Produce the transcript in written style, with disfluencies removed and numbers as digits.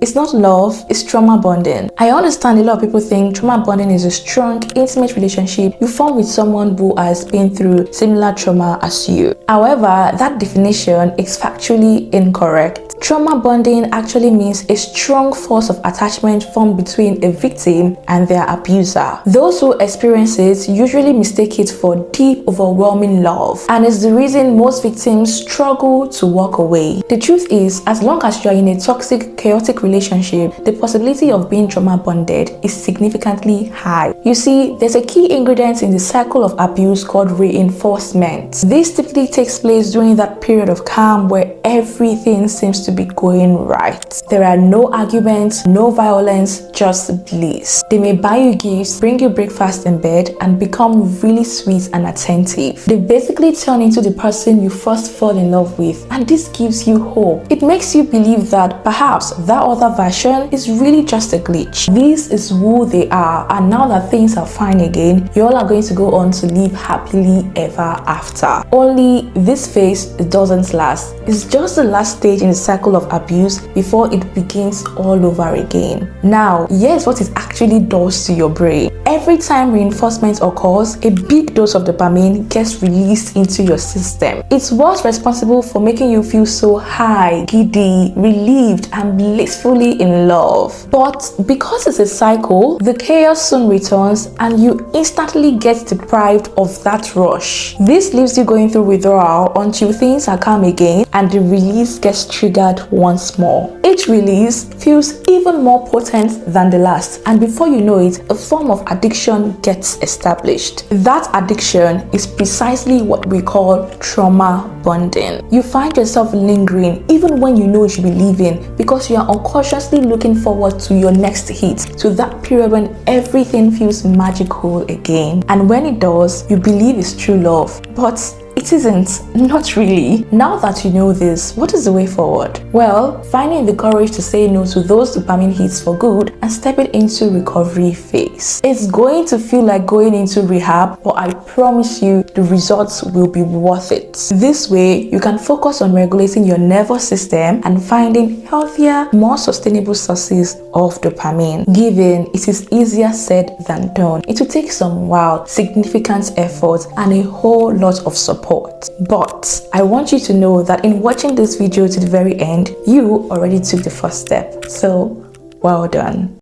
It's not love, it's trauma bonding. I understand a lot of people think trauma bonding is a strong, intimate relationship you form with someone who has been through similar trauma as you. However, that definition is factually incorrect. Trauma bonding actually means a strong force of attachment formed between a victim and their abuser. Those who experience it usually mistake it for deep, overwhelming love, and it's the reason most victims struggle to walk away. The truth is, as long as you're in a toxic, chaotic relationship, the possibility of being trauma bonded is significantly high. You see, there's a key ingredient in the cycle of abuse called reinforcement. This typically takes place during that period of calm where everything seems to be going right. There are no arguments, no violence, just bliss. They may buy you gifts, bring you breakfast in bed, and become really sweet and attentive. They basically turn into the person you first fall in love with, and this gives you hope. It makes you believe that perhaps that other version is really just a glitch. This is who they are, and now that things are fine again, you all are going to go on to live happily ever after. Only this phase doesn't last. It's just the last stage in the cycle of abuse before it begins all over again. Now, here's what it actually does to your brain. Every time reinforcement occurs, a big dose of dopamine gets released into your system. It's what's responsible for making you feel so high, giddy, relieved, and blissfully in love. But because it's a cycle, the chaos soon returns and you instantly get deprived of that rush. This leaves you going through withdrawal until things are calm again and the release gets triggered once more. Each release feels even more potent than the last, and before you know it, a form of addiction gets established. That addiction is precisely what we call trauma bonding. You find yourself lingering even when you know you should be leaving because you are unconsciously looking forward to your next hit, to that period when everything feels magical again. And when it does, you believe it's true love, but it isn't, not really. Now that you know this, what is the way forward? Well, finding the courage to say no to those dopamine hits for good and stepping into recovery phase. It's going to feel like going into rehab, but I promise you the results will be worth it. This way, you can focus on regulating your nervous system and finding healthier, more sustainable sources of dopamine. Given it is easier said than done, it will take some wild, significant effort and a whole lot of support. But I want you to know that in watching this video to the very end, you already took the first step. So, well done.